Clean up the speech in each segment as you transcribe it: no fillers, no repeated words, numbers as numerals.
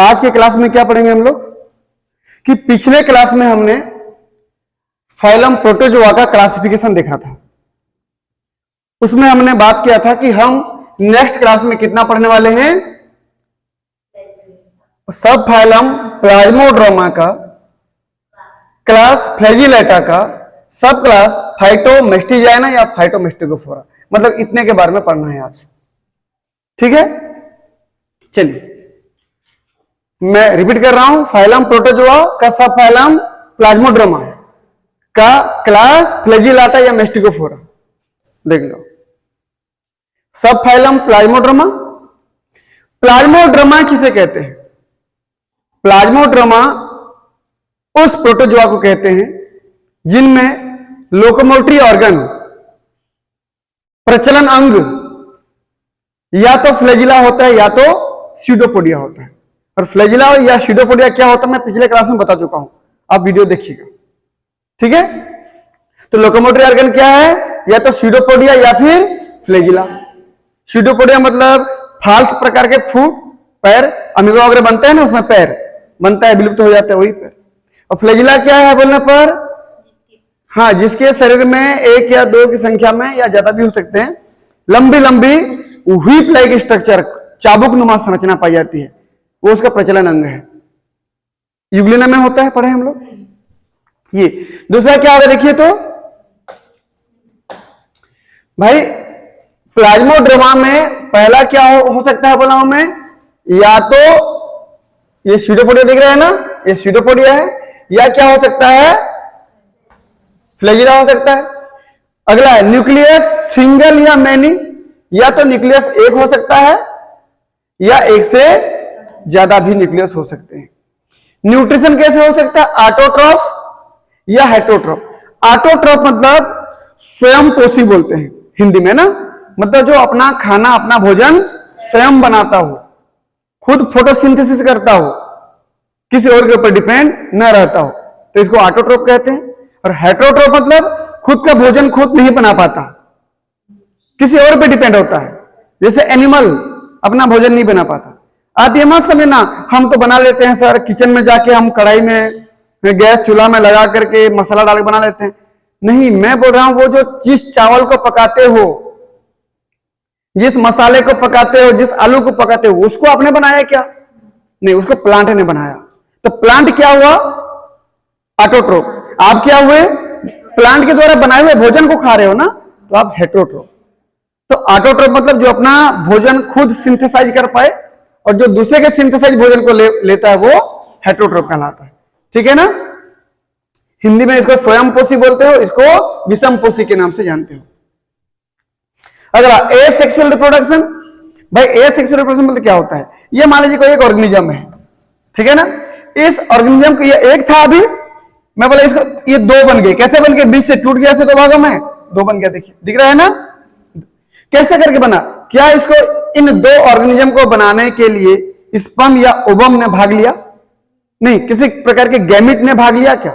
आज के क्लास में क्या पढ़ेंगे हम लोग कि पिछले क्लास में हमने फाइलम प्रोटोजोआ का क्लासिफिकेशन देखा था। उसमें हमने बात किया था कि हम नेक्स्ट क्लास में कितना पढ़ने वाले हैं, सब फाइलम प्लाज्मोड्रामा का, क्लास फ्लैजिलेटा का, सब क्लास फाइटोमेस्टिजाइना या फाइटोमेस्टिगोफोरा, मतलब इतने के बारे में पढ़ना है आज। ठीक है, चलिए मैं रिपीट कर रहा हूं। फाइलम प्रोटोजोआ का, सब फाइलम प्लाज्मोड्रामा का, क्लास फ्लैजिलेटा या मेस्टिगोफोरा। देख लो, सब फाइलम प्लाज्मोड्रामा। प्लाज्मोड्रामा किसे कहते हैं? प्लाज्मोड्रामा उस प्रोटोजोआ को कहते हैं जिनमें लोकोमोटरी ऑर्गन, प्रचलन अंग या तो फ्लैजिला होता है या तो सीडोपोडिया होता है। और फ्लैजिला या सीडोपोडिया क्या होता है मैं पिछले क्लास में बता चुका हूं, आप वीडियो देखिएगा। ठीक है, तो लोकोमोटरी ऑर्गन क्या है? या तो सीडोपोडिया या फिर फ्लैजिला। सीडोपोडिया मतलब फाल्स प्रकार के फूट, पैर, अमीबा वगैरह बनते हैं ना, उसमें पैर बनता है, विलुप्त हो जाता है वही पैर। और फ्लैजिला क्या है बोलने पर? हाँ, जिसके शरीर में एक या दो की संख्या में या ज्यादा भी हो सकते हैं, लंबी लंबी व्हीप लाइक स्ट्रक्चर, चाबुक नुमा संरचना पाई जाती है, वो उसका प्रचलन अंग है। यूग्लिना में होता है, पढ़े हम लोग। ये दूसरा क्या होगा देखिए तो भाई, प्लाज्मोड्रामा में पहला क्या हो सकता है बोला हूं मैं, या तो ये सीडोपोडिया दिख रहा है ना, ये सीडोपोडिया है, या क्या हो सकता है? फ्लैजिला हो सकता है। अगला है न्यूक्लियस सिंगल या मैनी, या तो न्यूक्लियस एक हो सकता है या एक से ज्यादा भी न्यूक्लियस हो सकते हैं। न्यूट्रिशन कैसे हो सकता है? ऑटोट्रॉफ या हेटरोट्रॉफ। ऑटोट्रॉफ मतलब स्वयं पोषी बोलते हैं हिंदी में ना, मतलब जो अपना खाना, अपना भोजन स्वयं बनाता हो, खुद फोटोसिंथेसिस करता हो, किसी और के ऊपर डिपेंड न रहता हो, तो इसको ऑटोट्रॉफ कहते हैं। और हेटरोट्रॉफ मतलब खुद का भोजन खुद नहीं बना पाता, किसी और पे डिपेंड होता है, जैसे एनिमल अपना भोजन नहीं बना पाता। आप ये मत समझना हम तो बना लेते हैं सर, किचन में जाके हम कढ़ाई में, गैस चूल्हा में लगा करके मसाला डाल के बना लेते हैं। नहीं, मैं बोल रहा हूं वो जो जिस चावल को पकाते हो, जिस मसाले को पकाते हो, जिस आलू को पकाते हो, उसको आपने बनाया क्या? नहीं, उसको प्लांट ने बनाया। तो प्लांट क्या हुआ? ऑटोट्रोफ। आप क्या हुए? प्लांट के द्वारा बनाए हुए भोजन को खा रहे हो ना, तो आप हेटरोट्रोफ। तो ऑटोट्रोफ मतलब जो अपना भोजन खुद सिंथेसाइज कर पाए, और जो दूसरे के सिंथेसाइज भोजन को लेता है वो हेटरोट्रोफ कहलाता है। ठीक है ना, हिंदी में इसको स्वयं पोषी बोलते हो, इसको विषम पोषी के नाम से जानते हो। अगला एसेक्सुअल रिप्रोडक्शन। भाई एसेक्सुअल रिप्रोडक्शन मतलब क्या होता है? ये मान लीजिए कोई एक ऑर्गेनिज्म है, ठीक है ना, इस ऑर्गेनिज्म को ये एक था, अभी मैं बोला इसको ये दो बन गए। कैसे बन गए? बीच से टूट गया, से दो भागों में दो बन गया। देखिए दिख रहा है ना, कैसे करके बना? क्या इसको इन दो ऑर्गेनिज्म को बनाने के लिए स्पर्म या ओवम ने भाग लिया? नहीं। किसी प्रकार के गैमिट ने भाग लिया क्या?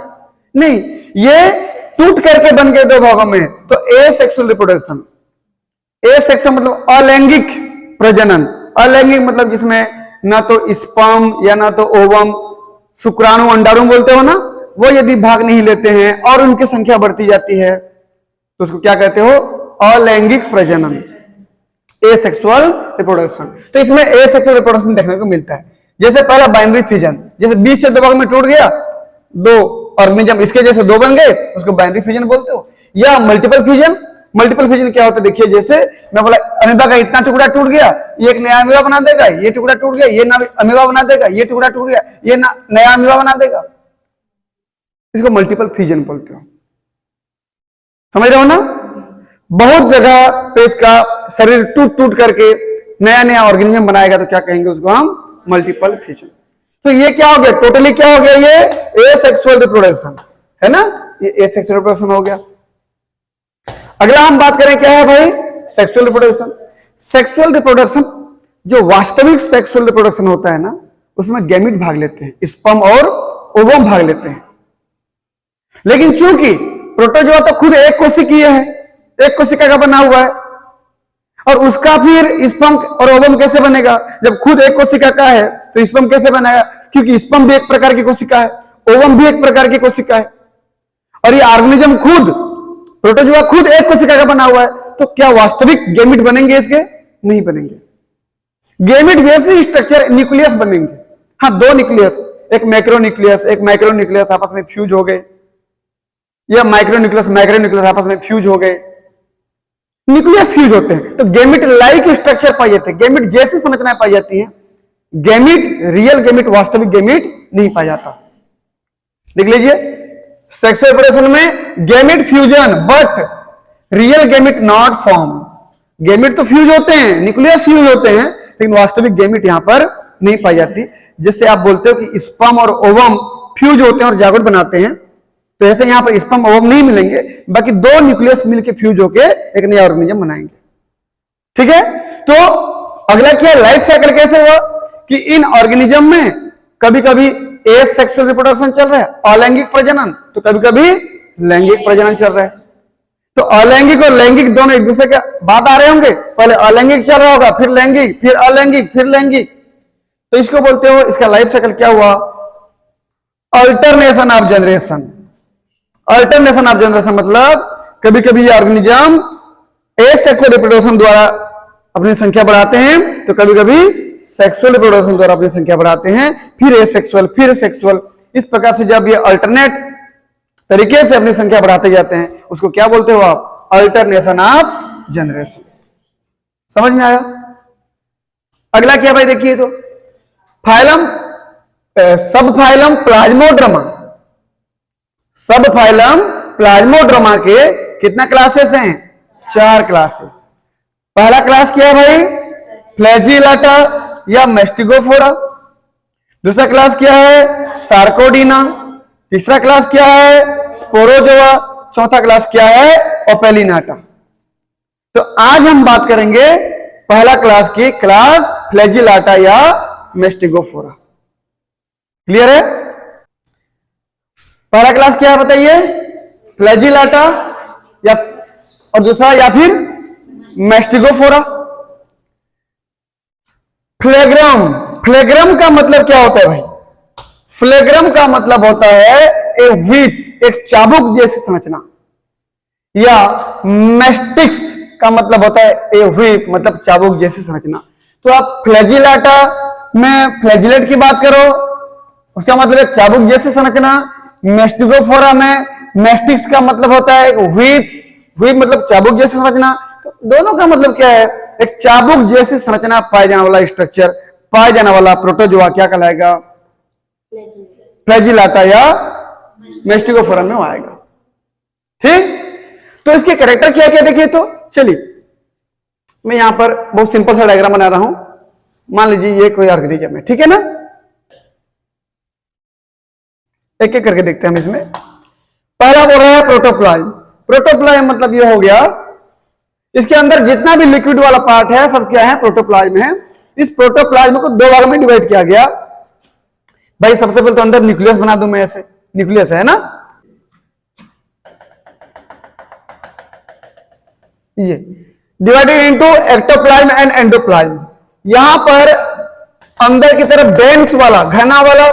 नहीं, ये टूट करके बन गए दो भागों में। तो एसेक्सुअल रिप्रोडक्शन। एसेक्सुअल मतलब अलैंगिक प्रजनन। अलैंगिक मतलब जिसमें ना तो स्पर्म या ना तो ओवम, शुक्राणु, अंडाणु बोलते हो ना, वो यदि भाग नहीं लेते हैं और उनकी संख्या बढ़ती जाती है तो उसको क्या कहते हो? अलैंगिक प्रजनन, एसेक्सुअल रिप्रोडक्शन। तो इसमें एसेक्सुअल रिप्रोडक्शन देखने को मिलता है। जैसे पहला बाइनरी फिजन, जैसे बीच से दो भाग में टूट गया, दो ऑर्गेनिज्म इसके जैसे दो बन गए, उसको बाइनरी फिजन बोलते हो। या मल्टीपल फिजन। मल्टीपल फिजन क्या होता है? देखिए जैसे मैं बोला अमीबा का इतना टुकड़ा टूट गया, ये एक नया अमीबा बना देगा, ये टुकड़ा टूट गया, ये अमीबा बना देगा, ये टुकड़ा टूट गया, ये नया अमीबा बना देगा, इसको मल्टीपल फिजन बोलते हो। समझ रहे हो ना? बहुत जगह पे इसका शरीर टूट टूट करके नया नया ऑर्गेनिज्म बनाएगा, तो क्या कहेंगे उसको हम? Multiple fission. तो ये क्या हो गया? टोटली क्या हो गया? ये एसेक्सुअल रिप्रोडक्शन है ना, ये एसेक्सुअल रिप्रोडक्शन हो गया। अगला हम बात करें क्या है भाई? Sexual reproduction. सेक्सुअल रिप्रोडक्शन जो वास्तविक सेक्सुअल रिप्रोडक्शन होता है ना, उसमें गैमिट भाग लेते हैं, स्पर्म और ओवम भाग लेते हैं। लेकिन चूंकि प्रोटोजोआ तो खुद एक कोशिकीय है, एक कोशिका का बना हुआ है, और उसका फिर स्पर्म और ओवम कैसे बनेगा? जब खुद एक कोशिका का है तो स्पर्म कैसे बनेगा? क्योंकि स्पर्म भी एक प्रकार की कोशिका है, ओवम भी एक प्रकार की कोशिका है, और ये ऑर्गेनिज्म खुद, प्रोटोजुआ खुद एक कोशिका का बना हुआ है। तो क्या वास्तविक गैमेट बनेंगे इसके? नहीं बनेंगे। गैमेट जैसे स्ट्रक्चर न्यूक्लियस बनेंगे। हाँ, दो न्यूक्लियस, एक मैक्रोन्यूक्लियस एक माइक्रोन्यूक्लियस आपस में फ्यूज हो गए, या माइक्रोन्यूक्लियस आपस में फ्यूज हो गए, न्यूक्लियस फ्यूज होते हैं। तो गैमेट लाइक स्ट्रक्चर पाई जाते हैं, गैमेट जैसी संरचनाएं पाई जाती हैं। गैमेट, रियल गैमेट, वास्तविक गैमेट नहीं पाया जाता। देख लीजिए, सेक्सुअल रिप्रोडक्शन में gamete fusion but real gamete not form. Gamete तो फ्यूज होते हैं, न्यूक्लियस फ्यूज होते हैं, लेकिन वास्तविक गैमेट यहां पर नहीं पाई जाती। जिससे आप बोलते हो कि स्पर्म और ओवम फ्यूज होते हैं और जागोट बनाते हैं, तो ऐसे यहां पर स्पर्म ओवम नहीं मिलेंगे, बाकी दो न्यूक्लियस मिलकर फ्यूज होकर एक नया ऑर्गेनिज्म बनाएंगे। ठीक है, तो अगला क्या, लाइफ साइकिल कैसे हुआ कि इन ऑर्गेनिज्म में कभी कभी एसेक्सुअल रिप्रोडक्शन चल रहा है, अलैंगिक प्रजनन, तो कभी कभी लैंगिक प्रजनन चल रहा है। तो अलैंगिक और लैंगिक दोनों एक दूसरे के बाद आ रहे होंगे, पहले अलैंगिक चल रहा होगा, फिर लैंगिक, फिर अलैंगिक, फिर लैंगिक, तो इसको बोलते हो, इसका लाइफ साइकिल क्या हुआ? Alternation of generation. Alternation of generation मतलब कभी कभी ये ऑर्गेनिज्म एसेक्सुअल रिप्रोडक्शन द्वारा अपनी संख्या बढ़ाते हैं, तो कभी कभी सेक्सुअल रिप्रोडक्शन द्वारा अपनी संख्या बढ़ाते हैं, फिर एसेक्सुअल, फिर सेक्सुअल। इस प्रकार से जब ये अल्टरनेट तरीके से अपनी संख्या बढ़ाते जाते हैं, उसको क्या बोलते हो आप? Alternation of generation. समझ में आया? अगला क्या भाई, देखिए तो फाइलम, सब फाइलम प्लाज्मोड्रामा। सब फाइलम प्लाज्मोड्रामा के कितना क्लासेस हैं? 4 क्लासेस। पहला क्लास क्या है भाई? फ्लैजिलाटा या मैस्टिगोफोरा। दूसरा क्लास क्या है? सार्कोडीना। तीसरा क्लास क्या है? स्पोरोजोआ। चौथा क्लास क्या है? ओपेलिनाटा। तो आज हम बात करेंगे पहला क्लास की, क्लास फ्लैजिलाटा या मैस्टिगोफोरा। क्लियर है? पहला क्लास क्या है बताइए? फ्लैजिलाटा या, और दूसरा या फिर मैस्टिगोफोरा। फ्लेग्रम, फ्लेग्रम का मतलब क्या होता है भाई? फ्लेग्रम का मतलब होता है ए व्हीप, एक चाबुक जैसी संरचना, या मैस्टिक्स का मतलब होता है ए व्हीप, मतलब चाबुक जैसी संरचना। तो आप फ्लैजिलाटा में फ्लैजिलेट की बात करो, उसका मतलब है चाबुक जैसी संरचना। मैस्टिगोफोरा में मैस्टिक्स का मतलब होता है व्हीप, व्हीप मतलब चाबुक जैसी संरचना। दोनों का मतलब क्या है? एक चाबुक जैसी संरचना पाए जाने वाला स्ट्रक्चर, पाए जाने वाला प्रोटोजोआ क्या कहलाएगा? फ्लैजिलाटा या मैस्टिगोफोरा में आएगा। ठीक, तो इसके कैरेक्टर क्या क्या देखिए तो चलिए, मैं यहां पर बहुत सिंपल सा डायग्राम बना रहा हूं। मान लीजिए ये कोई ऑर्गेनिज्म है, ठीक है ना? एक एक करके देखते हैं हम इसमें। पहला बोल रहा है प्रोटोप्लाज्म। प्रोटोप्लाज्म मतलब ये हो गया, इसके अंदर जितना भी लिक्विड वाला पार्ट है सब क्या है? प्रोटोप्लाज्म है। इस प्रोटोप्लाज्म को 2 भाग में डिवाइड किया गया। भाई सबसे पहले तो अंदर न्यूक्लियस बना दूं मैं, ऐसे न्यूक्लियस है ना, ये divided into ectoplasm and endoplasm. यहां पर अंदर की तरफ डेंस वाला, घना वाला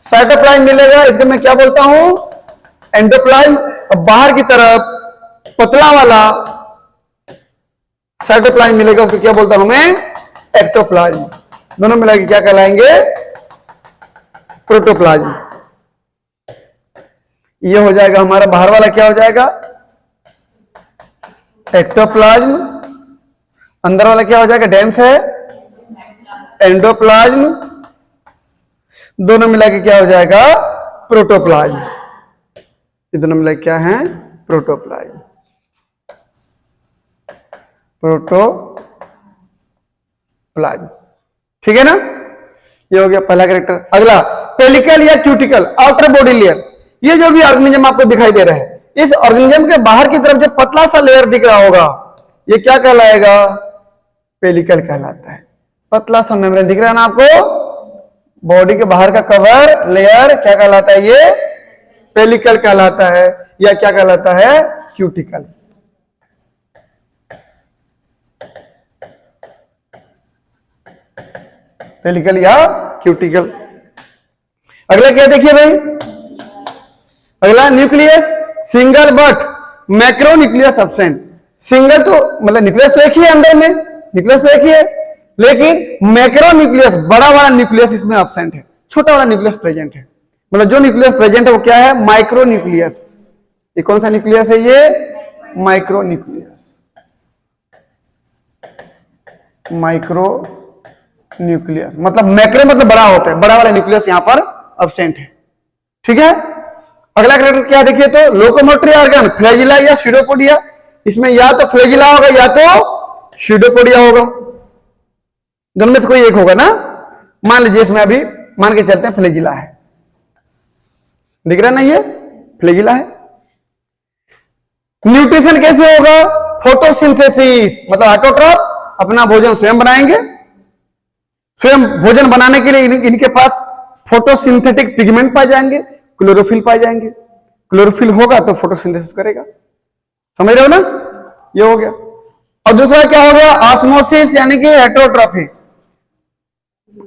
साइटोप्लाज्म मिलेगा, इसको मैं क्या बोलता हूं? एंडोप्लाज्म। और बाहर की तरफ पतला वाला साइटोप्लाज्म मिलेगा, उसको क्या बोलता हूं मैं? एक्टोप्लाज्म। दोनों मिला के क्या कहलाएंगे? प्रोटोप्लाज्म। ये हो जाएगा हमारा बाहर वाला, क्या हो जाएगा? एक्टोप्लाज्म। अंदर वाला क्या हो जाएगा? डेंस है, एंडोप्लाज्म। दोनों मिला के क्या हो जाएगा? प्रोटोप्लाज्म। ये दोनों मिला क्या है? प्रोटोप्लाज्म। प्रोटोप्लाज्म, ठीक है ना? ये हो गया पहला कैरेक्टर। अगला पेलिकल या क्यूटिकल, आउटर बॉडी लेयर। ये जो भी ऑर्गेनिज्म आपको दिखाई दे रहा है, इस ऑर्गेनिज्म के बाहर की तरफ जो पतला सा लेयर दिख रहा होगा, ये क्या कहलाएगा? पेलिकल कहलाता है। पतला सा मेम्ब्रेन दिख रहा है ना आपको, बॉडी के बाहर का कवर लेयर क्या कहलाता है? ये पेलिकल कहलाता है, या क्या कहलाता है? क्यूटिकल। पेलिकल या क्यूटिकल। अगला क्या देखिए भाई, अगला nucleus single but macro nucleus absent. Single तो मतलब न्यूक्लियस तो एक ही है अंदर में, न्यूक्लियस तो एक ही है, लेकिन मैक्रो न्यूक्लियस बड़ा वाला न्यूक्लियस इसमें एब्सेंट है, छोटा वाला न्यूक्लियस प्रेजेंट है। मतलब जो न्यूक्लियस प्रेजेंट है वो क्या है, माइक्रो न्यूक्लियस। ये कौन सा न्यूक्लियस है, ये माइक्रो न्यूक्लियस, माइक्रो न्यूक्लियस मतलब मैक्रो मतलब बड़ा होता है, बड़ा वाला न्यूक्लियस यहां पर एब्सेंट है। ठीक है, अगला कैरेक्टर क्या देखिए तो लोकोमोटरी ऑर्गन फ्लैजिला या स्यूडोपोडिया। इसमें या तो फ्लैजिला होगा या तो स्यूडोपोडिया होगा, दोनों में से कोई एक होगा ना। मान लीजिए इसमें अभी मान के चलते हैं फ्लैजिला है, दिख रहा है ना, ये फ्लैजिला है। न्यूट्रिशन कैसे होगा, फोटोसिंथेसिस मतलब ऑटोट्रॉफ अपना भोजन स्वयं बनाएंगे, स्वयं भोजन बनाने के लिए इनके पास फोटोसिंथेटिक पिगमेंट पाए जाएंगे, क्लोरोफिल पाए जाएंगे। क्लोरोफिल होगा तो फोटोसिंथेसिस करेगा, समझ रहे हो ना, ये हो गया। और दूसरा क्या हो गया, ऑस्मोसिस यानी कि हेटेरोट्रॉफी।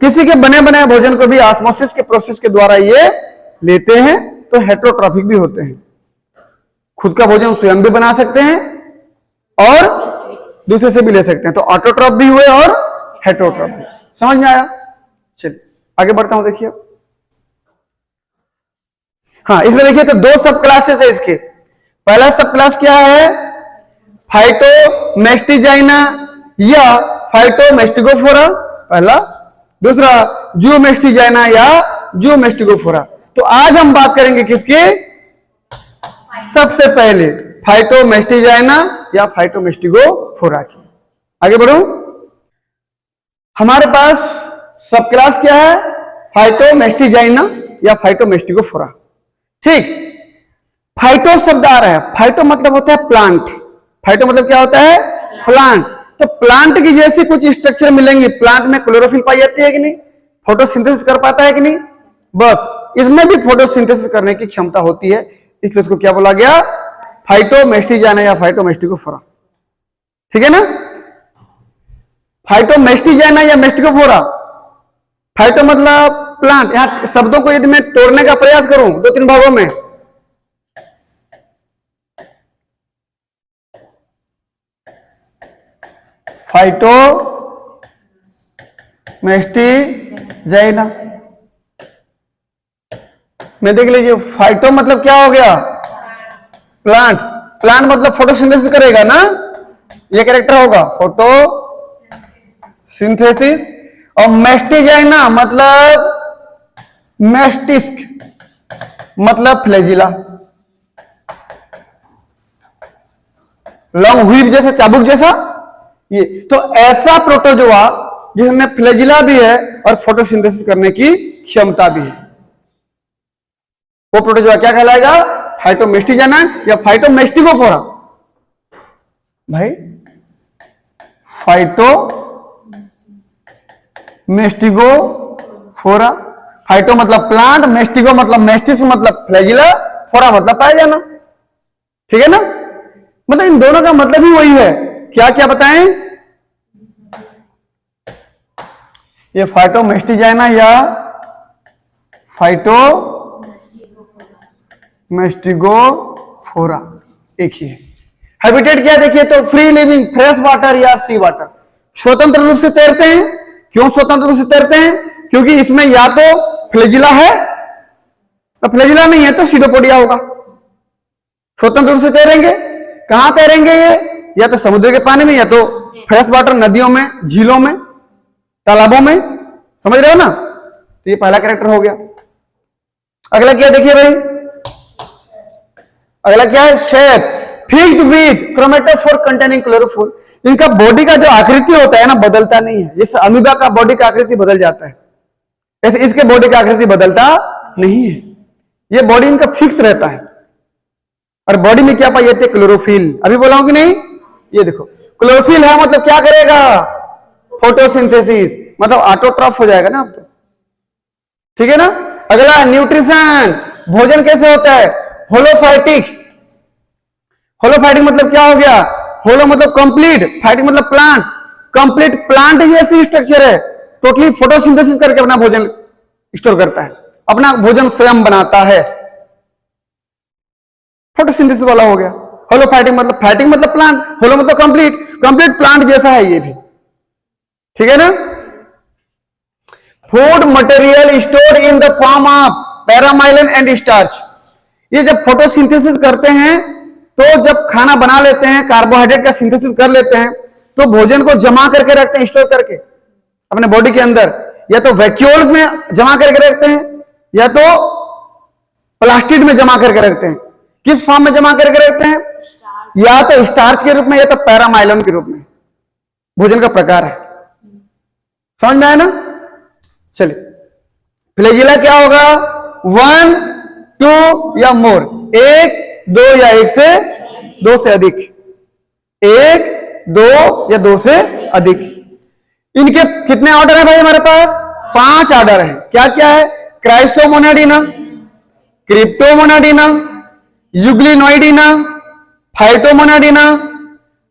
किसी के बने बनाए भोजन को भी ऑस्मोसिस के प्रोसेस के द्वारा ये लेते हैं तो हेटेरोट्रॉफिक भी होते हैं। खुद का भोजन स्वयं भी बना सकते हैं और दूसरे से भी ले सकते हैं, तो ऑटोट्रॉफ भी हुए और हेटेरोट्रॉफ भी। समझ में आया, चलिए आगे बढ़ता हूं। देखिए हाँ, इसमें देखिए तो दो सब क्लासेस है इसके। पहला सब क्लास क्या है, फाइटोमेस्टिजाइना या फाइटोमेस्टिगोफोरा पहला, दूसरा जूमेस्टिजाइना या जूमेस्टिगोफोरा। तो आज हम बात करेंगे किसकी, सबसे पहले फाइटोमेस्टिजाइना या फाइटोमेस्टिगोफोरा की। आगे बढ़ो, हमारे पास सब क्लास क्या है, फाइटोमेस्टिजाइना या फाइटोमेस्टिगोफोरा। ठीक, फाइटो शब्द आ रहा है, फाइटो मतलब होता है प्लांट, फाइटो मतलब क्या होता है, प्लांट। तो प्लांट की जैसी कुछ स्ट्रक्चर मिलेंगी, प्लांट में क्लोरोफिल पाई जाती है कि नहीं, फोटोसिंथेसिस कर पाता है कि नहीं, बस इसमें भी फोटोसिंथेसिस करने की क्षमता होती है, इसलिए उसको क्या बोला गया, फाइटोमेस्टिजाइना या फाइटोमेस्टिगोफोरा। ठीक है ना, फाइटोमेस्टिजाइना या मेस्टिगोफोरा। फाइटो मतलब प्लांट, यहां शब्दों को यदि मैं तोड़ने का प्रयास करूं दो तीन भागों में, फाइटोमेस्टिजाइना में देख लीजिए, फाइटो मतलब क्या हो गया, प्लांट, प्लांट मतलब फोटोसिंथेसिस करेगा ना, ये कैरेक्टर होगा फोटोसिंथेसिस। और मेस्टिजाइना मतलब मेस्टिस्क मतलब फ्लैजिला, लॉन्ग व्हीप जैसा, चाबुक जैसा ये। तो ऐसा प्रोटोजोआ जिसमें फ्लैजिला भी है और फोटोसिंथेसिस करने की क्षमता भी है, वो प्रोटोजोआ क्या कहलाएगा, फाइटोमेस्टिजाइना या फाइटोमेस्टिगोफोरा। भाई फाइटोमेस्टिगोफोरा, फाइटो मतलब प्लांट, मेस्टिगो मतलब मेस्टिस मतलब फ्लैजिला, फोरा मतलब पाया जाना। ठीक है ना, मतलब इन दोनों का मतलब ही वही है। क्या क्या बताएं, ये फाइटोमेस्टिजाइना या फाइटोमेस्टिगोफोरा एक ही है। हैबिटेट क्या देखिए तो फ्री लिविंग, फ्रेश वाटर या सी वाटर, स्वतंत्र रूप से तैरते हैं। क्यों स्वतंत्र रूप से तैरते हैं, क्योंकि इसमें या तो फ्लैजिला है, तो फ्लैजिला नहीं है तो सीडोपोडिया होगा। स्वतंत्र रूप से तैरेंगे, कहां तैरेंगे ये, या तो समुद्र के पानी में या तो फ्रेश वाटर, नदियों में, झीलों में, तालाबों में। समझ रहे हो ना, तो ये पहला कैरेक्टर हो गया। अगला क्या देखिए भाई, अगला क्या है, shape, fixed with chromatophore containing chlorophyll. इनका बॉडी का जो आकृति होता है ना, बदलता नहीं है। जैसे अमीबा का बॉडी का आकृति बदल जाता है, ऐसे इसके बॉडी का आकृति बदलता नहीं है, ये बॉडी इनका फिक्स रहता है। और बॉडी में क्या पाई जाती है, क्लोरोफिल। अभी बोला हूं कि नहीं, ये देखो क्लोरोफिल है मतलब क्या करेगा, फोटोसिंथेसिस, मतलब ऑटोट्रॉफ हो जाएगा ना अब तो। ठीक है ना, अगला न्यूट्रिशन, भोजन कैसे होता है, होलोफाइटिक। होलोफाइटिक मतलब क्या हो गया, होलो मतलब कंप्लीट, फाइटिक मतलब प्लांट, कंप्लीट प्लांट जैसी स्ट्रक्चर है, टोटली फोटोसिंथेसिस करके अपना भोजन स्टोर करता है, अपना भोजन स्वयं बनाता है। फोटोसिंथेसिस वाला हो गया। होलोफाइटिक मतलब प्लांट, होलो मतलब कंप्लीट प्लांट जैसा है ये भी, ठीक है ना। Food material stored in the form of paramylon and starch. ये जब फोटोसिंथेसिस करते हैं तो जब खाना बना लेते हैं, कार्बोहाइड्रेट का सिंथेसिस कर लेते हैं, तो भोजन को जमा करके रखते हैं, स्टोर करके अपने बॉडी के अंदर, या तो वैक्यूल में जमा करके रखते हैं या तो प्लास्टिड में जमा करके रखते हैं। किस फॉर्म में जमा करके रखते हैं? या तो स्टार्च के रूप में या तो पैरामाइलिन के रूप में। भोजन का प्रकार है, समझ में आया ना। चलिए, फ्लैजिला क्या होगा? 1, 2 या मोर, 1, 2 या 1 से 2 से अधिक, 1, 2 या 2 से अधिक। इनके कितने ऑर्डर है भाई हमारे पास? 5 ऑर्डर है। क्या क्या है? क्राइसोमोनाडिना, क्रिप्टोमोनाडिना, यूग्लिनोइडिना, फाइटोमोनाडिना,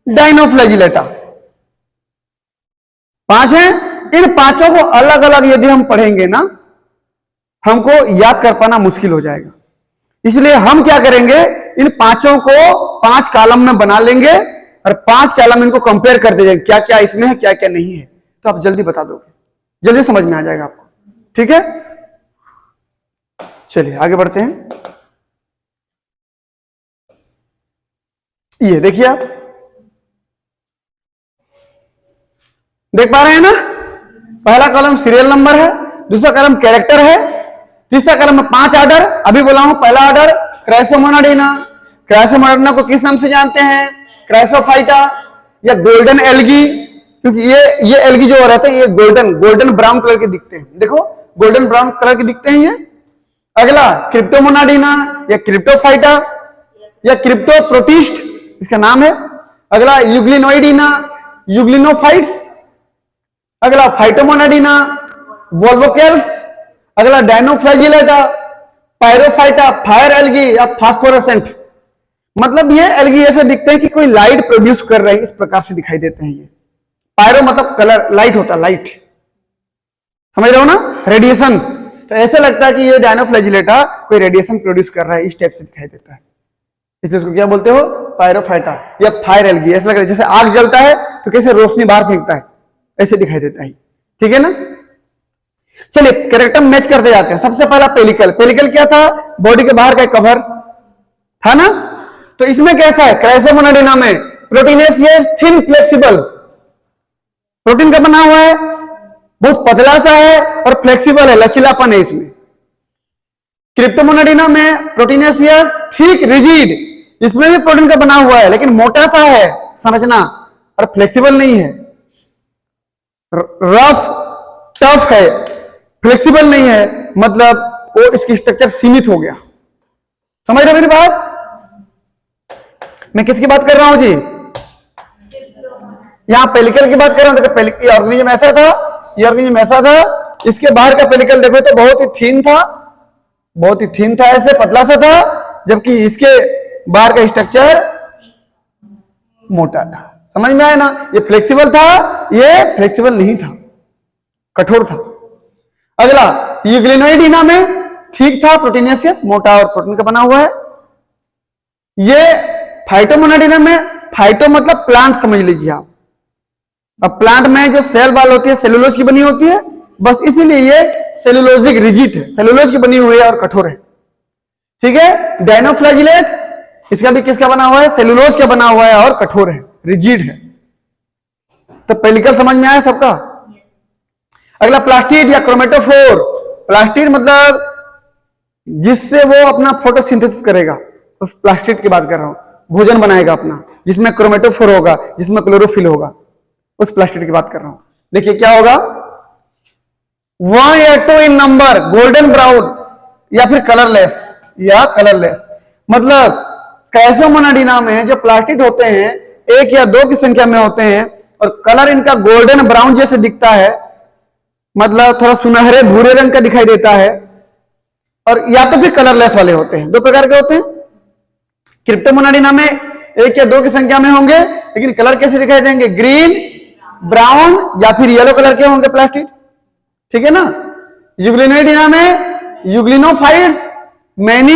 डाइनोफ्लैजिलेटा। 5 हैं। इन 5 को अलग अलग यदि हम पढ़ेंगे ना, हमको याद कर पाना मुश्किल हो जाएगा। इसलिए हम क्या करेंगे, इन 5 को 5 कॉलम में बना लेंगे और 5 कॉलम इनको कंपेयर कर दे, क्या क्या इसमें है क्या क्या नहीं है, तो आप जल्दी बता दोगे, जल्दी समझ में आ जाएगा आपको, ठीक है। चलिए आगे बढ़ते हैं। ये देखिए, आप देख पा रहे हैं ना, पहला कॉलम सीरियल नंबर है, दूसरा कॉलम कैरेक्टर है, तीसरा कॉलम में 5 ऑर्डर। अभी बोला हूं पहला ऑर्डर क्राइसोमोनाडिना। क्राइसोमोनाडिना को किस नाम से जानते हैं? क्राइसोफाइटा या गोल्डन एल्गी, क्योंकि ये एल्गी जो रहते हैं ये गोल्डन ब्राउन कलर के दिखते हैं। देखो गोल्डन ब्राउन कलर के दिखते हैं ये। अगला क्रिप्टोमोनाडिना या क्रिप्टोफाइटा या क्रिप्टोप्रोटिस्ट इसका नाम है। अगला यूग्लिनोइडिना, यूग्लिनोफाइट्स। अगला फाइटोमोनाडिना, वोल्वोकेल्स। अगला डाइनोफ्लैजिलेटा, पायरोफाइटा, फायर एल्गी या फास्फोरेसेंट। मतलब ये एल्गी ऐसे दिखते हैं कि कोई लाइट प्रोड्यूस कर रहे हैं, इस प्रकार से दिखाई देते हैं ये। पायरो मतलब कलर, लाइट होता है, लाइट, समझ रहे हो ना, रेडिएशन। तो ऐसे लगता है कि ये डाइनोफ्लैजिलेटा कोई रेडिएशन प्रोड्यूस कर रहा है, इस टाइप से दिखाई देता है। इसलिए उसको क्या बोलते हो? पायरोफाइटा या फायर एल्गी। ऐसा लग रहा है जैसे आग जलता है तो कैसे रोशनी बाहर फेंकता है, ऐसे दिखाई देता है, ठीक है ना। चलिए कैरेक्टर मैच करते जाते हैं। सबसे पहला पेलिकल। पेलिकल क्या था? बॉडी के बाहर का कवर था ना। तो इसमें कैसा है? क्राइसोमोनाडिना में प्रोटीनेसियस, थिन, फ्लेक्सिबल। प्रोटीन का बना हुआ है, बहुत पतला सा है और फ्लेक्सिबल है, लचीलापन है इसमें। क्रिप्टोमोनाडिना में प्रोटीनेसियस, थिक, रिजिड। इसमें भी प्रोटीन का बना हुआ है लेकिन मोटा सा है संरचना और फ्लेक्सिबल नहीं है, रफ टफ है, फ्लेक्सिबल नहीं है, मतलब वो इसकी स्ट्रक्चर सीमित हो गया। समझ रहे मेरी बात? मैं किसकी बात कर रहा हूं जी? यहां पेलिकल की बात कर रहा हूं। देखो पेलिकल ऑर्गेनिज्म ऐसा था, ये ऑर्गेनिज्म ऐसा था। इसके बाहर का पेलिकल देखो तो बहुत ही थिन था, बहुत ही थिन था, ऐसे पतला सा था, जबकि इसके बाहर का स्ट्रक्चर मोटा था। समझ में आया ना? ये फ्लेक्सिबल था, ये फ्लेक्सिबल नहीं था, कठोर था। अगला यूग्लिनोइडिना में ठीक था, प्रोटीनेसियस, मोटा और प्रोटीन का बना हुआ है। ये फाइटोमोनाडिना में, फाइटो मतलब प्लांट समझ लीजिए आप। अब प्लांट में जो सेल वाल होती है सेलुलोज की बनी होती है, बस इसीलिए ये सेलुलोजिक रिजिड है, सेलुलोज की बनी हुई है और कठोर है, ठीक है। डाइनोफ्लैजिलेट, इसका भी किसका बना हुआ है? सेलुलोज का बना हुआ है और कठोर है, रिजिड है। तो पेलिकल समझ में आया सबका? अगला प्लास्टिड या क्रोमेटोफोर। प्लास्टिड मतलब जिससे वो अपना फोटोसिंथेसिस करेगा, उस प्लास्टिड की बात कर रहा हूं। भोजन बनाएगा अपना, जिसमें क्रोमेटोफोर होगा, जिसमें क्लोरोफिल होगा, उस प्लास्टिड की बात कर रहा हूं। देखिए क्या होगा, 1 या 2 इन नंबर, गोल्डन ब्राउन या फिर कलरलेस या कलरलेस। मतलब क्राइसोमोनाडिना में जो प्लास्टिड होते हैं 1 या 2 की संख्या में होते हैं और कलर इनका गोल्डन ब्राउन जैसे दिखता है, मतलब थोड़ा सुनहरे भूरे रंग का दिखाई देता है। और या तो फिर कलरलेस वाले होते हैं, 2 प्रकार के होते हैं। क्रिप्टोमोनाडिना में 1 या 2 की संख्या में होंगे, लेकिन कलर कैसे दिखाई देंगे? ग्रीन, ब्राउन या फिर येलो कलर के होंगे प्लास्टिड, ठीक है ना। यूग्लिनोइडिना में यूग्लिनोफाइट्स, मैनी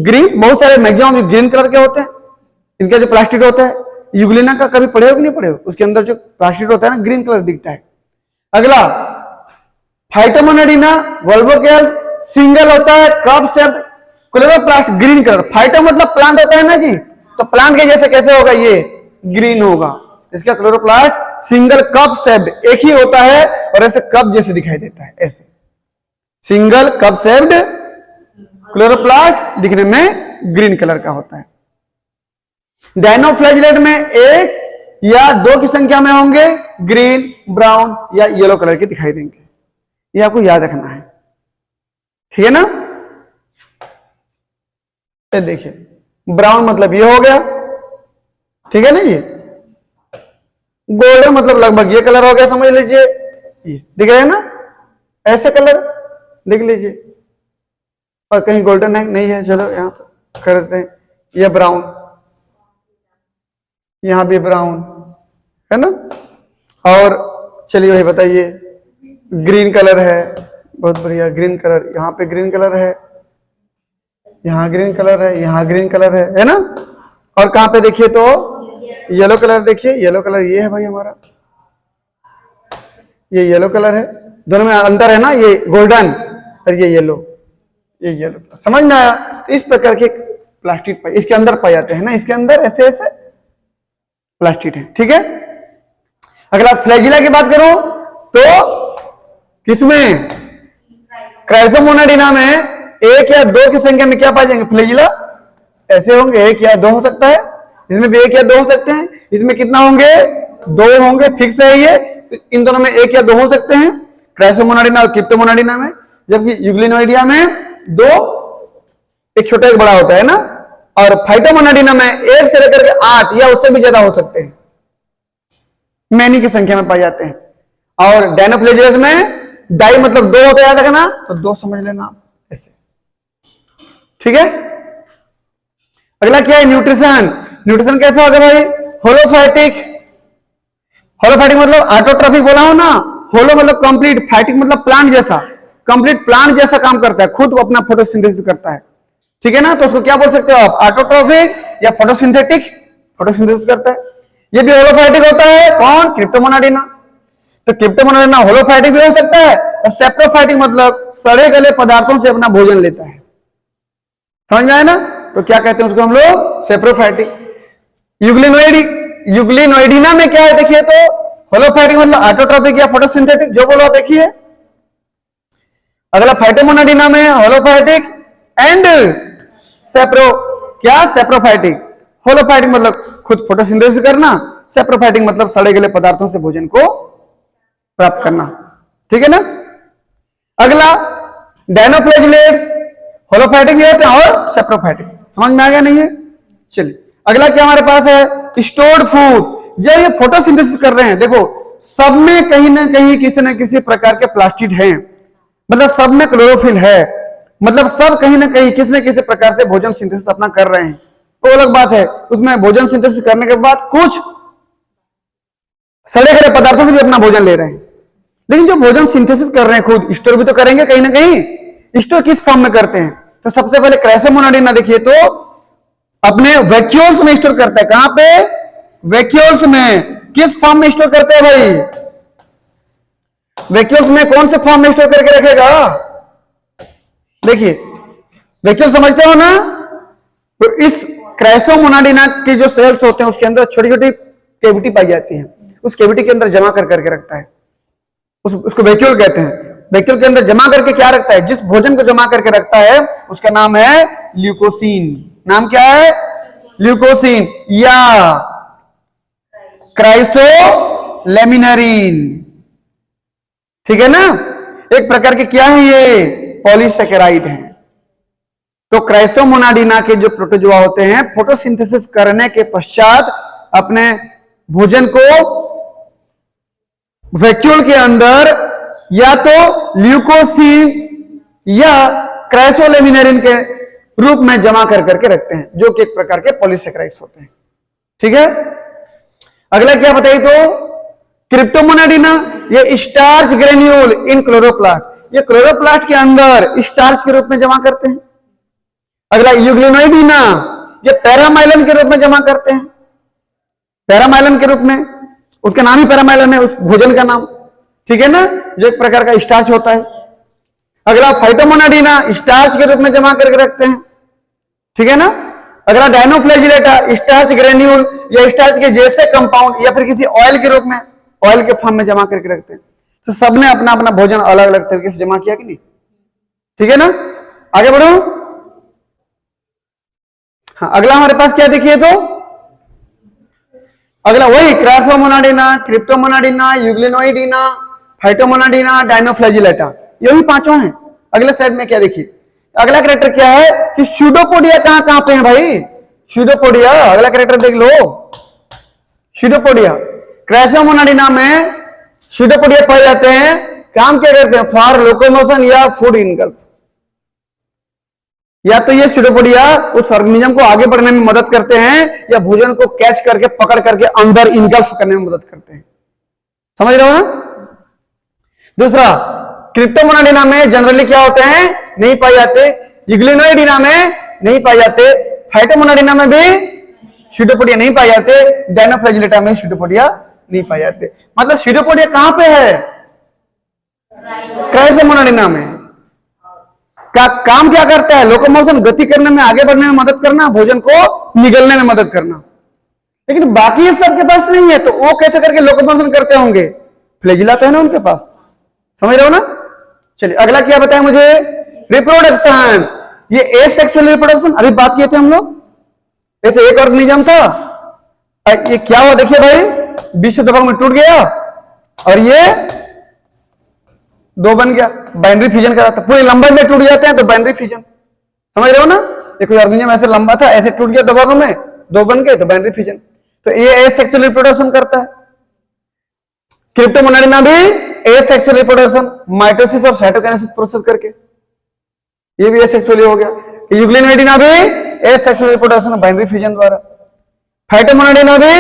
ग्रीन्स, बहुत सारे मैक्सिमम ग्रीन कलर के होते हैं। इनका जो प्लास्टिड होता है, यूग्लिना का कभी पढ़े हो कि नहीं पढ़े हो, उसके अंदर जो प्लास्टिड होता है ना ग्रीन कलर दिखता है। अगला फाइटोमोनाडिना वल्बोकेल, सिंगल होता है, cup shaped, chloroplast, green colour. Phyto मतलब प्लांट होता है ना जी, तो प्लांट के जैसे कैसे होगा, ये ग्रीन होगा। इसका क्लोरोप्लास्ट सिंगल कप शेप्ड, एक ही होता है और ऐसे कप जैसे दिखाई देता है, ऐसे सिंगल कप शेप्ड क्लोरोप्लास्ट दिखने में ग्रीन कलर का होता है। डायनोफ्लैजिलेट में एक या दो की संख्या में होंगे, ग्रीन, ब्राउन या येलो कलर के दिखाई देंगे। ये आपको याद रखना है, ठीक है ना। ये देखिए ब्राउन मतलब ये हो गया, ठीक है ना। ये गोल्डन मतलब लगभग ये कलर हो गया, समझ लीजिए। ये दिख रहे हैं ना, ऐसे कलर देख लीजिए। और कहीं गोल्डन है नहीं है, चलो यहां पर करते हैं। ये ब्राउन, यहां भी ब्राउन है ना। और चलिए वही बताइए, ग्रीन कलर है, बहुत बढ़िया ग्रीन कलर। यहाँ पे ग्रीन कलर है, यहाँ ग्रीन कलर है, यहाँ ग्रीन कलर है ना। और कहां पे देखिए तो येलो कलर, देखिए येलो कलर ये है भाई हमारा, ये येलो कलर है। दोनों में अंतर है ना, ये गोल्डन और ये येलो, ये येलो। समझ में आया। इस प्रकार के प्लास्टिक इसके अंदर पाए जाते हैं ना, इसके अंदर ऐसे ऐसे प्लास्टिक है, ठीक है। अगला फ्लैजिला की बात करूं तो किसमें, क्राइसोमोनाडिना में एक या दो की संख्या में क्या पाए जाएंगे, फ्लैजिला ऐसे होंगे, एक या दो हो सकता है। इसमें भी एक या दो हो सकते हैं। इसमें कितना होंगे, दो होंगे, फिक्स है ये। तो इन दोनों में एक या दो हो सकते हैं, क्राइसोमोनाडिना और क्रिप्टोमोनाडिना में। जबकि यूग्लिनोइडिया में दो, एक छोटा एक बड़ा होता है ना। और फाइटोमोनाडिना में एक से लेकर के 8 या उससे भी ज्यादा हो सकते हैं, मैनी की संख्या में पाए जाते हैं। और डायनोफ्लैजिलस में डाई मतलब दो होता है, याद रखना, तो दो समझ लेना ऐसे, ठीक है। अगला क्या है, न्यूट्रिशन। न्यूट्रिशन कैसा होगा भाई, होलोफाइटिक। होलोफाइटिक मतलब ऑटोट्रॉफिक बोला हो ना, होलो मतलब कंप्लीट, फाइटिक मतलब प्लांट जैसा, कंप्लीट प्लांट जैसा काम करता है, खुद अपना फोटोसिंथेसिस करता है, ठीक है ना। तो उसको क्या बोल सकते हो आप, ऑटोट्रॉफिक या फोटोसिंथेटिक, फोटोसिंथेसिस करता है। ये भी होलोफाइटिक होता है, कौन, क्रिप्टोमोनाडिना। तो क्रिप्टोमोनाडिना होलोफाइटिक भी हो सकता है। और सेप्रोफाइटिक मतलब सड़े गले पदार्थों से अपना भोजन लेता है, समझ में आया ना। तो क्या कहते हैं उसको हम लोग, सेप्रोफाइटिक। यूग्लिनोइडिना में क्या है देखिए तो, होलोफाइटिक मतलब ऑटोट्रॉफिक या फोटोसिंथेटिक, जो बोलो देखिए। अगला फाइटोमोनाडिना में होलोफाइटिक एंड सेप्रो, क्या, सेप्रोफाइटिक। होलोफाइटिक मतलब खुद फोटोसिंथेसिस करना, सेप्रोफाइटिक मतलब सड़े गले पदार्थों से भोजन को प्राप्त करना, ठीक है ना। अगला डायनोफ्लैजिलेट्स, होलोफाइटिक भी होते हैं और सेप्रोफाइटिक। समझ में आ गया नहीं है। चलिए अगला क्या हमारे पास है, स्टोर्ड फूड। जब ये फोटोसिंथेसिस कर रहे हैं, देखो सब में कहीं ना कहीं किसी न किसी प्रकार के प्लास्टिड हैं, मतलब सब में क्लोरोफिल है, मतलब सब कहीं ना कहीं किसी न किसी प्रकार से भोजन सिंथेसिस अपना कर रहे हैं। तो अलग बात है, उसमें भोजन सिंथेसिस करने के बाद कुछ सड़े गले पदार्थों से भी अपना भोजन ले रहे हैं। लेकिन जो भोजन सिंथेसिस कर रहे हैं खुद, स्टोर भी तो करेंगे कहीं ना कहीं। स्टोर किस फॉर्म में करते हैं, तो सबसे पहले क्राइसोमोनाडिना देखिए तो अपने वैक्यूल्स में स्टोर करता है। कहां पे, वैक्यूल्स में। किस फॉर्म में स्टोर करते हैं भाई, वैक्यूल्स में कौन से फॉर्म में स्टोर करके रखेगा, देखिए वैक्यूल समझते हो ना। तो इस क्राइसोमोनाडिना के जो सेल्स होते हैं उसके अंदर छोटी छोटी कैविटी पाई जाती है, उस कैविटी के अंदर जमा कर करके रखता है, उसको वैक्यूल कहते हैं। वैक्यूल के अंदर जमा करके क्या रखता है, जिस भोजन को जमा करके रखता है उसका नाम है ल्यूकोसिन। नाम क्या है, ल्यूकोसिन या क्राइसोलेमिनरीन, ठीक है ना। एक प्रकार के क्या है ये, पॉलीसेकेराइड हैं। तो क्राइसोमोनाडिना के जो प्रोटोजोआ होते हैं फोटोसिंथेसिस करने के पश्चात अपने भोजन को वैक्यूल के अंदर या तो ल्यूकोसिन या क्राइसोलेमिनरीन के रूप में जमा कर करके रखते हैं, जो कि एक प्रकार के पॉलीसेकेराइड्स होते हैं, ठीक है। अगला क्या बताइए तो, क्रिप्टोमोनाडिना। ये स्टार्च ग्रेन्यूल इन क्लोरोप्लास्ट, ये क्लोरोप्लास्ट के अंदर स्टार्च के रूप में जमा करते हैं। अगला यूग्लिनोइडिना, ये पैरामाइलन के रूप में जमा करते हैं, पैरामाइलन के रूप में, उसका नाम ही पैरामाइलन है, उस भोजन का नाम, ठीक है ना, जो एक प्रकार का स्टार्च होता है। अगला फाइटोमोनाडिना, स्टार्च के रूप में जमा करके रखते हैं, ठीक है ना। अगला डायनोफ्लैजिलेटा, स्टार्च ग्रेन्यूल या स्टार्च के जैसे कंपाउंड या फिर किसी ऑयल के रूप में, ऑयल के फॉर्म में जमा करके रखते हैं। तो सबने अपना अपना भोजन अलग अलग तरीके से जमा किया कि नहीं, ठीक है ना। आगे बढ़ो। हाँ, अगला हमारे पास क्या देखिए तो अगला वही क्रासोमोनाडिना, क्रिप्टोमोनाडिना, यूग्लिनोइडिना, फाइटोमोनाडिना, डायनोफ्लैजिलेटा, यही पांचों हैं। अगले स्लाइड में क्या देखिए, अगला कैरेक्टर क्या है कि स्यूडोपोडिया कहां कहां पे है भाई, स्यूडोपोडिया, अगला कैरेक्टर देख लो, स्यूडोपोडिया। क्रासोमोनाडिना में स्यूडोपोडिया पाए जाते हैं, काम क्या करते हैं, फॉर लोकोमोशन या फूड इनगल्फ। या तो ये स्यूडोपोडिया उस ऑर्गेनिज्म को आगे बढ़ने में मदद करते हैं या भोजन को कैच करके पकड़ करके अंदर इनगल्फ करने में मदद करते हैं, समझ रहे हो ना। दूसरा, क्रिप्टोमोनाडिना में जनरली क्या होते हैं, नहीं पाए जाते, यूग्लिनोइडिना में नहीं पाए जाते, फाइटोमोनाडिना में भी स्यूडोपोडिया नहीं पाए जाते, डायनोफ्लैजिलेटा में स्यूडोपोडिया नहीं पाए जाते। मतलब स्यूडोपोडिया कहां पे है, क्रासोमोनाडिना में। का काम क्या करता है, लोकोमोशन, गति करने में, आगे बढ़ने में मदद करना, भोजन को निगलने में मदद करना। लेकिन बाकी सब के पास नहीं है, तो वो कैसे करके लोकोमोशन करते होंगे, फ्लैजिला तो है ना उनके पास, समझ रहे हो ना। चलिए अगला क्या बताया मुझे, रिप्रोडक्शन। ये एसेक्सुअल रिप्रोडक्शन अभी बात किए थे हम लोग। ऐसे एक ऑर्गेनिज्म था, ये क्या हुआ देखिए भाई, 20 दफा में टूट गया और ये दो बन गया, बाइनरी फ्यूजन करा था। पूरी लंबाई में टूट जाते हैं तो बाइनरी फ्यूजन, समझ रहे हो ना। ये कोई ऑर्गेनिज्म ऐसे लंबा था, ऐसे टूट गया दो भागों में, दो बन गए तो बाइनरी फ्यूजन। तो ये एसेक्सुअल रिप्रोडक्शन करता है। क्रिप्टोमोनाडिना भी एसेक्सुअल रिप्रोडक्शन, माइटोसिस और साइटोकाइनेसिस प्रोसेस करके, ये भी एसेक्सुअल हो गया। यूग्लिनोइडिना भी एसेक्सुअल रिप्रोडक्शन बाइनरी फ्यूजन द्वारा, फाइटोमोनाडिना भी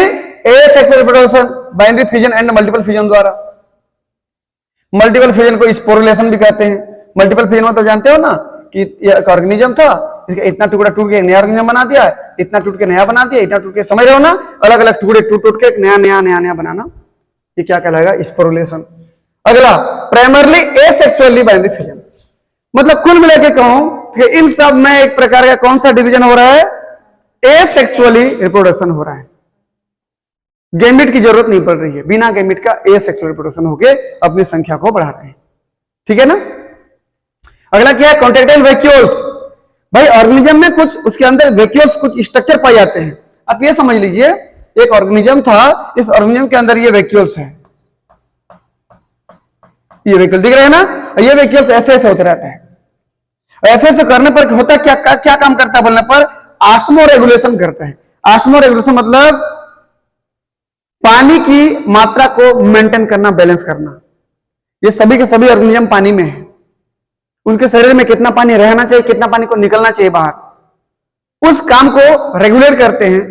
asexual reproduction binary fusion and multiple fusion द्वारा। मल्टीपल फ्यूजन को स्पोरुलेशन भी कहते हैं। मल्टीपल फ्यूजन में तो जानते हो ना कि एक ऑर्गेनिज्म था, इसका इतना टुकड़ा टूट के नया ऑर्गेनिज्म बना दिया, इतना टूट के नया बना दिया, इतना टूट के, समझ रहे हो ना, अलग अलग टुकड़े टूट टूट के नया नया नया नया बनाना, ये क्या कहलाएगा, स्पोरुलेशन। अगला प्राइमरली एसेक्सुअली बाइनरी फ्यूजन। मतलब कुल मिलाकर कहूं कि इन सब में एक प्रकार का कौन सा डिवीजन हो रहा है, एसेक्सुअली रिप्रोडक्शन हो रहा है। गैमेट की जरूरत नहीं पड़ रही है, बिना गैमेट का एसेक्सुअल रिप्रोडक्शन होके अपनी संख्या को बढ़ा रहे हैं, ठीक है ना। अगला क्या है, कॉन्ट्रैक्टाइल वैक्यूल्स। भाई ऑर्गेनिज्म में कुछ उसके अंदर वैक्यूल्स, कुछ स्ट्रक्चर पाए जाते हैं। आप ये समझ लीजिए, एक ऑर्गेनिज्म था, इस ऑर्गेनिज्म के अंदर ये वैक्यूल्स है, ये वैक्यूल दिख रहे हैं ना, ये वैक्यूल्स ऐसे ऐसे होते रहते हैं। ऐसे ऐसे करने पर होता क्या क्या काम करता है बोलने पर, ऑस्मो रेगुलेशन करता है। ऑस्मो रेगुलेशन मतलब पानी की मात्रा को मेंटेन करना, बैलेंस करना। ये सभी के सभी ऑर्गेनिज्म पानी में है, उनके शरीर में कितना पानी रहना चाहिए, कितना पानी को निकलना चाहिए बाहर, उस काम को रेगुलेट करते हैं,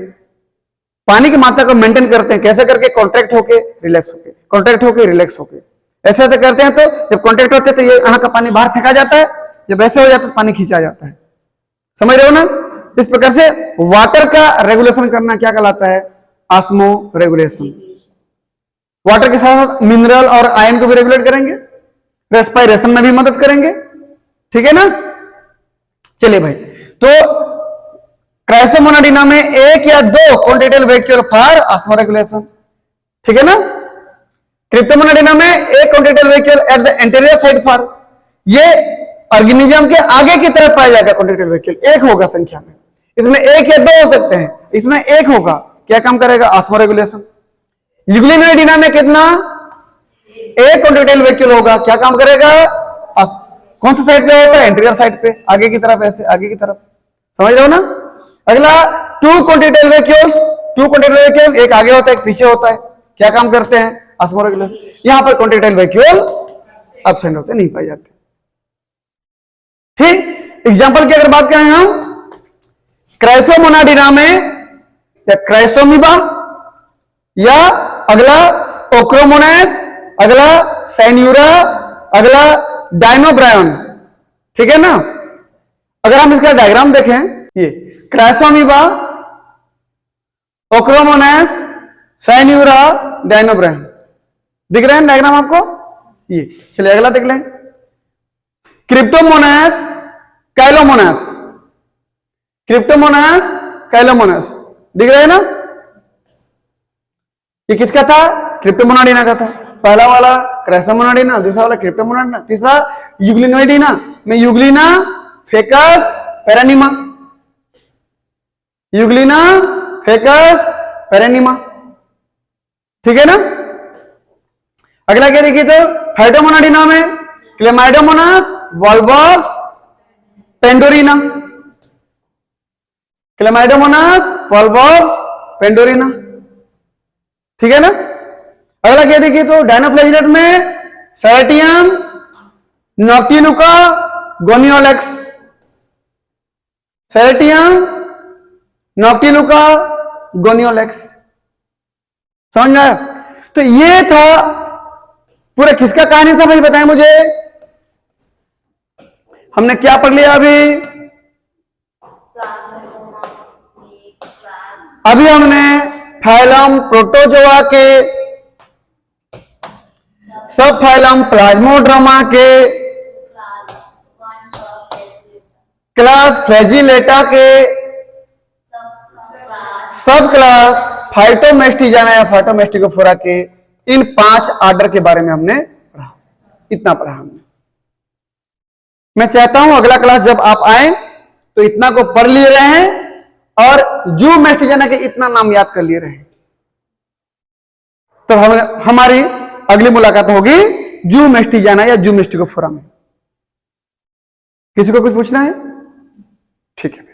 पानी की मात्रा को मेंटेन करते हैं। कैसे करके, कॉन्ट्रैक्ट होके रिलैक्स होके, कॉन्ट्रैक्ट होके रिलैक्स होके, ऐसे ऐसे करते हैं। तो जब कॉन्ट्रैक्ट होते हैं तो ये यहाँ का पानी बाहर फेंका जाता है, जब ऐसे हो जाता है तो पानी खींचा जाता है, समझ रहे हो ना। इस प्रकार से वाटर का रेगुलेशन करना क्या कहलाता है, ऑस्मो रेगुलेशन। वाटर के साथ साथ मिनरल और आयन को भी रेगुलेट करेंगे, रेस्पिरेशन में भी मदद करेंगे, ठीक है ना। चलिए भाई, तो क्रासोमोनाडिना में एक या दो contractile vacuole for osmo regulation, ठीक है ना। क्रिप्टोमोनाडिना में एक contractile vacuole at the anterior side for, ये ऑर्गेनिज्म के आगे की तरफ पाया जाएगा कॉन्ट्रैक्टाइल वैक्यूल, एक होगा संख्या में। इसमें एक या दो हो सकते हैं, इसमें एक होगा, क्या काम करेगा, ऑस्मो रेगुलेशन। यूग्लिनोइडिना में कितना, एक कॉन्ट्रैक्टाइल वैक्यूल होगा, क्या काम करेगा, कौन सा साइड पे होगा, एंटीरियर साइड पे, आगे की तरफ, ऐसे आगे की तरफ, समझ रहे हो ना। अगला two contractile vacuoles, two contractile vacuole, एक आगे होता है एक पीछे होता है, क्या काम करते हैं, ऑस्मो रेगुलेशन। यहां पर कॉन्ट्रैक्टाइल वैक्यूल एब्सेंट होते, नहीं पाए जाते, ठीक। एग्जांपल की अगर बात करें हम, क्रासोमोनाडिना में या क्राइसोमीबा, या अगला ओक्रोमोनास अगला साइन्यूरा, अगला डायनोब्रायन, ठीक है ना। अगर हम इसका डायग्राम देखें, ये क्रासोमीबा, ओक्रोमोनास, साइन्यूरा, डायनोब्रायन, दिख रहे हैं डायग्राम आपको। ये चलिए अगला देख लें, क्रिप्टोमोनास, कैलोमोनास, क्रिप्टोमोनास, कैलोमोनास, दिख रहे हैं ना। ये किसका था? क्रिप्टोमोनाडिना का था। पहला वाला क्रासोमोनाडिना, दूसरा वाला क्रिप्टोमोनाडिना, तीसरा यूग्लिनोइडिना में यूग्लिना, फेकस, पेरानिमा, यूग्लिना, फेकस, पेरानिमा, ठीक है ना। अगला क्या देखिए तो फाइटोमोनाडिना में क्लेमाइडोमोनास, वॉल्वॉक्स, पेंडोरिना, क्लेमाइडोमोनास, वॉल्वॉक्स, पेंडोरिना, ठीक है ना। अगला क्या देखिए तो डायनोफ्लैजिलेट में सेरेटियम, नॉक्टिलुका, गोनियोलेक्स, सेरेटियम, नॉक्टिलुका, गोनियोलेक्स, समझ आया। तो ये था पूरा किसका कहानी था भाई, बताएं मुझे। हमने क्या पढ़ लिया अभी हमने फाइलम प्रोटोजोआ के, सब फाइलम प्लाज्मोड्रामा के, क्लास फ्लैजिलेटा के, सब क्लास फाइटोमेस्टिजाना या फाइटोमेस्टिकोफोरा के, इन 5 आर्डर के बारे में हमने पढ़ा। इतना पढ़ा हमने। मैं चाहता हूं अगला क्लास जब आप आए तो इतना को पढ़ लिए रहे हैं और ज़ूमेस्टिजाना के इतना नाम याद कर लिए रहे। तो हमारी अगली मुलाकात होगी ज़ूमेस्टिजाना या ज़ूमेस्टिकोफोरा में। किसी को कुछ पूछना है? ठीक है।